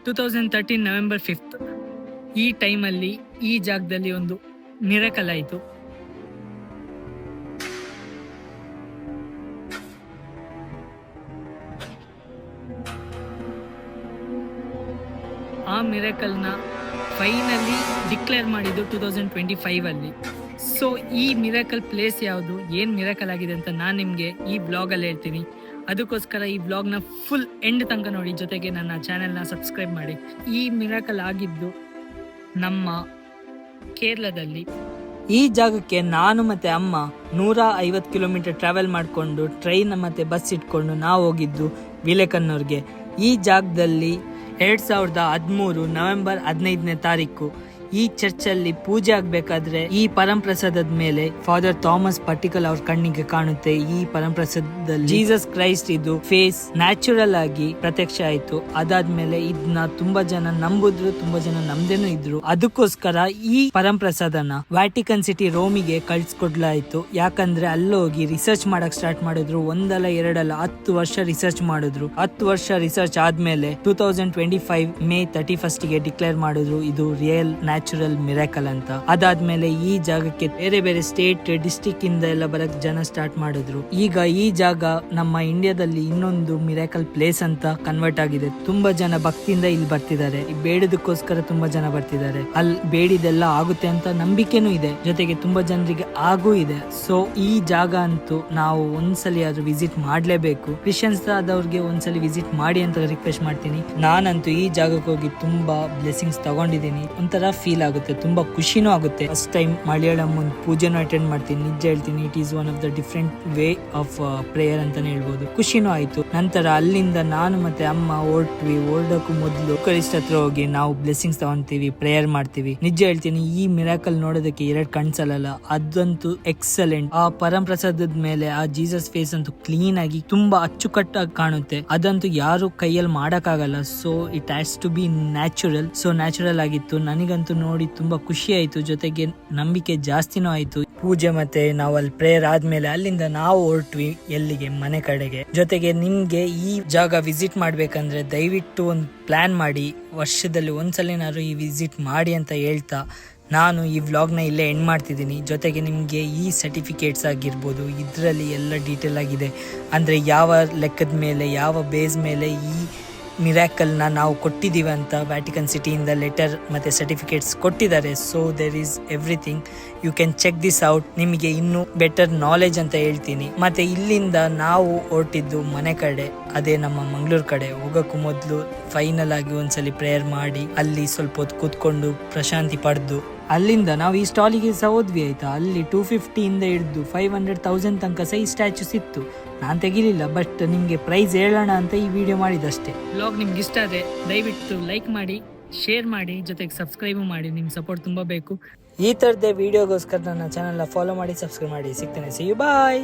2013 November 5th ಈ ಟೈಮಲ್ಲಿ ಈ ಜಾಗದಲ್ಲಿ ಒಂದು ಮಿರಕಲ್ ಆಯಿತು. ಆ ಮಿರಕಲ್ನ ಫೈನಲಿ ಡಿಕ್ಲೇರ್ ಮಾಡಿದ್ದು 2025 ಅಲ್ಲಿ. ಸೊ ಈ ಮಿರಕಲ್ ಪ್ಲೇಸ್ ಯಾವುದು, ಏನು ಮಿರಕಲ್ ಆಗಿದೆ ಅಂತ ನಾನು ನಿಮಗೆ ಈ ಬ್ಲಾಗಲ್ಲಿ ಹೇಳ್ತೀನಿ. ಅದಕ್ಕೋಸ್ಕರ ಈ ಬ್ಲಾಗ್ನ ಫುಲ್ ಎಂಡ್ ತನಕ ನೋಡಿ, ಜೊತೆಗೆ ನನ್ನ ಚಾನೆಲ್ನ ಸಬ್ಸ್ಕ್ರೈಬ್ ಮಾಡಿ. ಈ ಮಿರಕಲ್ ಆಗಿದ್ದು ನಮ್ಮ ಕೇರಳದಲ್ಲಿ. ಈ ಜಾಗಕ್ಕೆ ನಾನು ಮತ್ತು ಅಮ್ಮ 150 ಕಿಲೋಮೀಟರ್ ಟ್ರಾವೆಲ್ ಮಾಡಿಕೊಂಡು ಟ್ರೈನ್ ಮತ್ತು ಬಸ್ ಇಟ್ಕೊಂಡು ನಾವು ಹೋಗಿದ್ದು ವಿಲೇಕನ್ನೂರ್ಗೆ. ಈ ಜಾಗದಲ್ಲಿ 2013 ನವೆಂಬರ್ 15ನೇ ತಾರೀಕು ಈ ಚರ್ಚಲ್ಲಿ ಪೂಜೆ ಆಗಬೇಕಾದ್ರೆ ಈ ಪರಂಪ್ರಸಾದದ ಮೇಲೆ ಫಾದರ್ ಥಾಮಸ್ ಪರ್ಟಿಕಲ್ ಅವ್ರ ಕಣ್ಣಿಗೆ ಕಾಣುತ್ತೆ. ಈ ಪರಂಪ್ರಸಾದದಲ್ಲಿ ಜೀಸಸ್ ಕ್ರೈಸ್ಟ್ ಇದು ಫೇಸ್ ನ್ಯಾಚುರಲ್ ಆಗಿ ಪ್ರತ್ಯಕ್ಷ ಆಯ್ತು. ಅದಾದ್ಮೇಲೆ ಇದನ್ನ ತುಂಬಾ ಜನ ನಂಬುದ್ರು, ತುಂಬಾ ಜನ ನಂಬದೇನೂ ಇದ್ರು. ಅದಕ್ಕೋಸ್ಕರ ಈ ಪರಂಪ್ರಸಾದನ ವ್ಯಾಟಿಕನ್ ಸಿಟಿ ರೋಮಿಗೆ ಕಳ್ಸಿಕೊಡ್ಲಾಯ್ತು. ಯಾಕಂದ್ರೆ ಅಲ್ಲೋಗಿ ರಿಸರ್ಚ್ ಮಾಡಕ್ ಸ್ಟಾರ್ಟ್ ಮಾಡಿದ್ರು. ಒಂದಲ್ಲ ಎರಡಲ್ಲ 10 ವರ್ಷ ರಿಸರ್ಚ್ ಮಾಡಿದ್ರು. 10 ವರ್ಷ ರಿಸರ್ಚ್ ಆದ್ಮೇಲೆ 2025 ಮೇ 31 ಗೆ ಡಿಕ್ಲೇರ್ ಮಾಡಿದ್ರು ಇದು ರಿಯಲ್ ನ್ಯಾಚುರಲ್ ಮಿರಾಕಲ್ ಅಂತ. ಅದಾದ್ಮೇಲೆ ಈ ಜಾಗಕ್ಕೆ ಬೇರೆ ಬೇರೆ ಸ್ಟೇಟ್ ಡಿಸ್ಟ್ರಿಕ್ಟ್ ಇಂದ ಎಲ್ಲ ಬರಕ್ ಜನ ಸ್ಟಾರ್ಟ್ ಮಾಡಿದ್ರು. ಈಗ ಈ ಜಾಗ ನಮ್ಮ ಇಂಡಿಯಾದಲ್ಲಿ ಇನ್ನೊಂದು ಮಿರಾಕಲ್ ಪ್ಲೇಸ್ ಅಂತ ಕನ್ವರ್ಟ್ ಆಗಿದೆ. ತುಂಬಾ ಜನ ಭಕ್ತಿಯಿಂದ ಇಲ್ಲಿ ಬರ್ತಿದ್ದಾರೆ. ಬೇಡದಕ್ಕೋಸ್ಕರ ತುಂಬಾ ಜನ ಬರ್ತಿದ್ದಾರೆ. ಅಲ್ಲಿ ಬೇಡಿದೆಲ್ಲ ಆಗುತ್ತೆ ಅಂತ ನಂಬಿಕೆನೂ ಇದೆ, ಜೊತೆಗೆ ತುಂಬಾ ಜನರಿಗೆ ಆಗೂ ಇದೆ. ಸೊ ಈ ಜಾಗ ಅಂತೂ ನಾವು ಒಂದ್ಸಲಿ ಆದ್ರೂ ವಿಸಿಟ್ ಮಾಡ್ಲೇಬೇಕು. ಕ್ರಿಶ್ಚಿಯನ್ಸ್ ಆದವ್ರಿಗೆ ಒಂದ್ಸಲಿ ವಿಸಿಟ್ ಮಾಡಿ ಅಂತ ರಿಕ್ವೆಸ್ಟ್ ಮಾಡ್ತೀನಿ. ನಾನಂತೂ ಈ ಜಾಗಕ್ಕೆ ಹೋಗಿ ತುಂಬಾ ಬ್ಲೆಸ್ಸಿಂಗ್ಸ್ ತಗೊಂಡಿದ್ದೀನಿ. ಒಂಥರ ಫೀಲ್ ಆಗುತ್ತೆ, ತುಂಬಾ ಖುಷಿನೂ ಆಗುತ್ತೆ. ಫಸ್ಟ್ ಟೈಮ್ ಮಲಯಾಳಂ ಒಂದು ಪೂಜೆನೂ ಅಟೆಂಡ್ ಮಾಡ್ತೀನಿ. ನಿಜ ಹೇಳ್ತೀನಿ, it is one of the different way of prayer ಅಂತಾನೆ ಹೇಳ್ಬೋದು. ಖುಷಿನೂ ಆಯ್ತು. ನಂತರ ಅಲ್ಲಿಂದ ನಾನು ಮತ್ತೆ ಅಮ್ಮ ಓಡೋಕ್ಕೂ ಮೊದಲು ಕ್ರೈಸ್ಟ್ ಹತ್ರ ಹೋಗಿ ನಾವು ಬ್ಲೆಸ್ಸಿಂಗ್ಸ್ ತಗೊಂತೀವಿ, ಪ್ರೇಯರ್ ಮಾಡ್ತೀವಿ. ನಿಜ ಹೇಳ್ತೀನಿ, ಈ ಮಿರಾಕಲ್ ನೋಡೋದಕ್ಕೆ 2 ಕಣ್ಸಲ್ಲ, ಅದಂತೂ ಎಕ್ಸಲೆಂಟ್. ಆ ಪರಂಪ್ರಸಾದದ ಮೇಲೆ ಆ ಜೀಸಸ್ ಫೇಸ್ ಅಂತೂ ಕ್ಲೀನ್ ಆಗಿ ತುಂಬಾ ಅಚ್ಚುಕಟ್ಟಾಗಿ ಕಾಣುತ್ತೆ. ಅದಂತೂ ಯಾರು ಕೈಯಲ್ಲಿ ಮಾಡಕ್ಕಾಗಲ್ಲ. So it has to be natural. So natural ಆಗಿತ್ತು. ನನಗಂತೂ ನೋಡಿ ತುಂಬಾ ಖುಷಿ ಆಯ್ತು, ಜೊತೆಗೆ ನಂಬಿಕೆ ಜಾಸ್ತಿನೂ ಆಯ್ತು. ಪೂಜೆ ಮತ್ತೆ ನಾವು ಅಲ್ಲಿ ಪ್ರೇಯರ್ ಆದ್ಮೇಲೆ ಅಲ್ಲಿಂದ ನಾವು ಹೊರಟ್ವಿ ಎಲ್ಲಿಗೆ, ಮನೆ ಕಡೆಗೆ. ಜೊತೆಗೆ ನಿಮ್ಗೆ ಈ ಜಾಗ ವಿಸಿಟ್ ಮಾಡ್ಬೇಕಂದ್ರೆ ದಯವಿಟ್ಟು ಒಂದು ಪ್ಲಾನ್ ಮಾಡಿ, ವರ್ಷದಲ್ಲಿ ಒಂದ್ಸಲಿನಾದ್ರು ಈ ವಿಸಿಟ್ ಮಾಡಿ ಅಂತ ಹೇಳ್ತಾ ನಾನು ಈ ವ್ಲಾಗ್ನ ಇಲ್ಲೇ ಎಂಡ್ ಮಾಡ್ತಿದ್ದೀನಿ. ಜೊತೆಗೆ ನಿಮಗೆ ಈ ಸರ್ಟಿಫಿಕೇಟ್ಸ್ ಆಗಿರ್ಬೋದು, ಇದರಲ್ಲಿ ಎಲ್ಲ ಡೀಟೇಲ್ ಆಗಿದೆ. ಅಂದರೆ ಯಾವ ಲೆಕ್ಕದ ಮೇಲೆ, ಯಾವ ಬೇಸ್ ಮೇಲೆ ಈ ಮಿರಾಕಲ್ನ ನಾವು ಕೊಟ್ಟಿದ್ದೀವಿ ಅಂತ ವ್ಯಾಟಿಕನ್ ಸಿಟಿಯಿಂದ ಲೆಟರ್ ಮತ್ತು ಸರ್ಟಿಫಿಕೇಟ್ಸ್ ಕೊಟ್ಟಿದ್ದಾರೆ. So there is everything, you can check this out. ನಿಮಗೆ ಇನ್ನೂ ಬೆಟರ್ ನಾಲೆಜ್ ಅಂತ ಹೇಳ್ತೀನಿ. ಮತ್ತು ಇಲ್ಲಿಂದ ನಾವು ಹೊರಟಿದ್ದು ಮನೆ ಕಡೆ, ಅದೇ ನಮ್ಮ ಮಂಗಳೂರು ಕಡೆ. ಹೋಗೋಕ್ಕೂ ಮೊದಲು ಫೈನಲ್ ಆಗಿ ಒಂದ್ಸಲಿ ಪ್ರೇಯರ್ ಮಾಡಿ ಅಲ್ಲಿ ಸ್ವಲ್ಪ ಹೊತ್ತು ಕೂತ್ಕೊಂಡು ಪ್ರಶಾಂತಿ ಪಡೆದು ಅಲ್ಲಿಂದ ನಾವು ಈ ಸ್ಟಾಲಿಗೆ ಸಹ ಹೋದ್ವಿ ಆಯ್ತಾ. ಅಲ್ಲಿ 250 ಇಂದ ಹಿಡಿದು 500,000 ತನಕ ಸಹ ಈ ಸ್ಟ್ಯಾಚ್ಯೂಸ್ ಇತ್ತು. ನಾನು ತೆಗಿಲಿಲ್ಲ, ಬಟ್ ನಿಮಗೆ ಪ್ರೈಸ್ ಹೇಳೋಣ ಅಂತ ಈ ವಿಡಿಯೋ ಮಾಡಿದಷ್ಟೇ. ಬ್ಲಾಗ್ ನಿಮ್ಗೆ ಇಷ್ಟ ಆದರೆ ದಯವಿಟ್ಟು ಲೈಕ್ ಮಾಡಿ, ಶೇರ್ ಮಾಡಿ, ಜೊತೆಗೆ ಸಬ್ಸ್ಕ್ರೈಬ್ ಮಾಡಿ. ನಿಮ್ಮ ಸಪೋರ್ಟ್ ತುಂಬ ಬೇಕು. ಈ ಥರದ್ದೇ ವಿಡಿಯೋಗೋಸ್ಕರ ನನ್ನ ಚಾನಲ್ನ ಫಾಲೋ ಮಾಡಿ, ಸಬ್ಸ್ಕ್ರೈಬ್ ಮಾಡಿ. ಸಿಗ್ತೇನೆ. See you, bye.